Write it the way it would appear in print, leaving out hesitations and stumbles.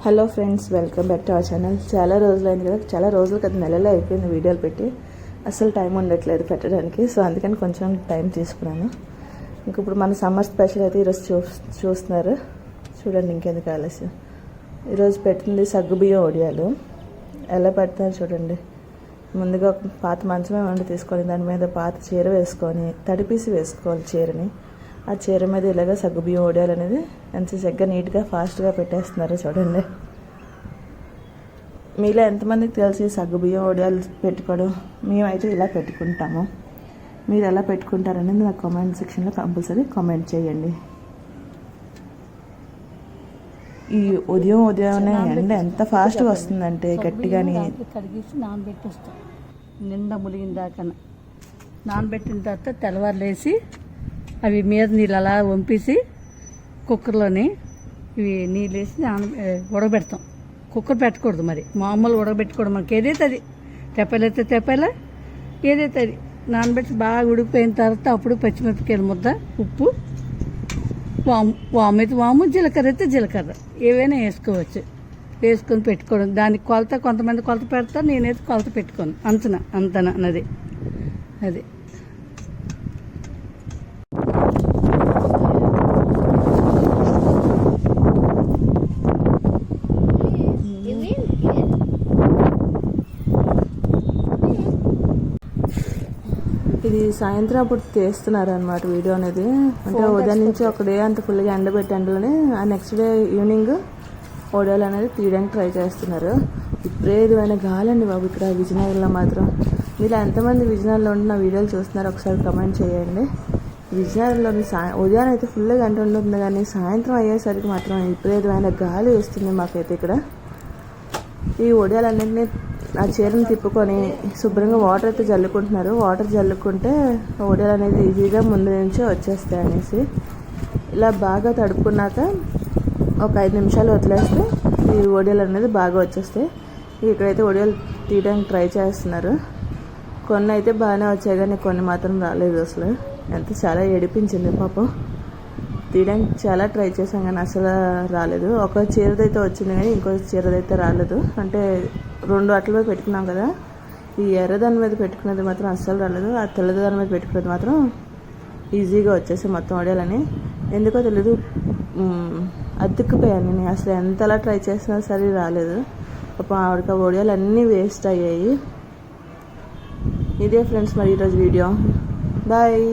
Hello friends, welcome back to our channel. చాలా రోజులైంది కదా, చాలా రోజులు కదా, నెలలో అయిపోయింది వీడియోలు పెట్టి. అసలు టైం ఉండట్లేదు పెట్టడానికి. సో అందుకని కొంచెం టైం తీసుకున్నాను. ఇంక ఇప్పుడు మన సమ్మర్ స్పెషల్ అయితే ఈరోజు చూస్తున్నారు చూడండి. ఇంకెందుకు ఆలస్యం. ఈరోజు పెట్టింది సగ్గుబియ్యం వడియాలు. ఎలా పెడతారు చూడండి. ముందుగా పాత మంచమే వండి తీసుకొని దాని మీద పాత చీర వేసుకొని తడిపీసి వేసుకోవాలి చీరని. ఆ చీర మీద ఇలాగ సగ్గుబియ్యం వడియాలు అనేది ఎంత చక్కగా నీట్గా ఫాస్ట్గా పెట్టేస్తున్నారు చూడండి. మీలో ఎంతమందికి తెలిసి సగ్గుబియ్యం వడియాలు పెట్టుకోవడం? మేమైతే ఇలా పెట్టుకుంటాము. మీరు ఎలా పెట్టుకుంటారనేది నాకు కామెంట్ సెక్షన్లో కంపల్సరీ కామెంట్ చేయండి. ఈ ఉదయం ఎండ ఎంత ఫాస్ట్గా వస్తుందంటే గట్టిగాని కడిగేసి నానబెట్టేస్తాం. నిండా ములిగిన దాకా నానబెట్టిన తర్వాత తెల్లవారులేసి అవి మీద నీళ్ళు అలా వంపేసి కుక్కర్లోని ఇవి నీళ్ళు వేసి ఉడకబెడతాం. కుక్కర్ పెట్టకూడదు, మరి మామూలు ఉడకబెట్టుకోవడం. మనకి ఏదైతే అది తెప్పలైతే తెప్పల ఏదైతే అది నానబెట్టి బాగా ఉడికిపోయిన తర్వాత అప్పుడు పచ్చిమిరపకాయల ముద్ద, ఉప్పు, వాము అయితే వాము, జీలకర్ర అయితే జీలకర్ర ఏవైనా వేసుకోవచ్చు. వేసుకొని పెట్టుకోవడం. దానికి కొలత కొంతమంది కొలత పెడతారు, నేనైతే కొలత పెట్టుకోను. అంతన అన్నది అది. ఇది సాయంత్రం అప్పుడు తీస్తున్నారు అనమాట వీడియో అనేది. అంటే ఉదయం నుంచి ఒక డే అంత ఫుల్గా ఎండబెట్టి ఎండలోనే ఆ నెక్స్ట్ డే ఈవినింగ్ వడియాలు అనేది తీయడానికి ట్రై చేస్తున్నారు. విపరీతమైన గాలండి బాబు ఇక్కడ విజయనగరంలో మాత్రం. మీరు ఎంతమంది విజయనగరంలో ఉంటున్న వీడియోలు చూస్తున్నారు ఒకసారి కమెంట్ చేయండి. విజయనగరంలోని ఉదయం అయితే ఫుల్గా ఎండ ఉంటుంది, కానీ సాయంత్రం అయ్యేసరికి మాత్రం విపరీతమైన గాలి వస్తుంది మాకైతే ఇక్కడ. ఈ వడియాలన్నింటినీ ఆ చీరను తిప్పుకొని శుభ్రంగా వాటర్ అయితే జల్లుకుంటున్నారు. వాటర్ జల్లుకుంటే వడియాలు అనేది ఈజీగా ముందు నుంచే వచ్చేస్తాయి అనేసి ఇలా బాగా తడుపుకున్నాక ఒక 5 నిమిషాలు వదిలేస్తే ఈ వడియాలు అనేది బాగా వచ్చేస్తాయి. ఇక్కడైతే వడియాలు తీయడానికి ట్రై చేస్తున్నారు. కొన్ని అయితే బాగానే వచ్చాయి, కానీ కొన్ని మాత్రం రాలేదు. అసలు చాలా ఏడిపించింది పాపం. తీయడానికి చాలా ట్రై చేసాం కానీ అసలు రాలేదు. ఒక చీరదైతే వచ్చింది కానీ ఇంకో చీరదైతే రాలేదు. అంటే 2 అట్ల పెట్టుకున్నాం కదా, ఈ ఎర్రదాని మీద పెట్టుకునేది మాత్రం అస్సలు రాలేదు. ఆ తెల్లదాని మీద పెట్టుకునేది మాత్రం ఈజీగా వచ్చేసి మొత్తం వడియాలని. ఎందుకో తెలీదు, అతుక్కుపోయాను నేను. అసలు ఎంతలా ట్రై చేసినా సరే రాలేదు. పాపం ఆవిడకి ఆ వడియాలు అన్నీ వేస్ట్ అయ్యాయి. ఇదే ఫ్రెండ్స్ మరి ఈరోజు వీడియో. బాయ్.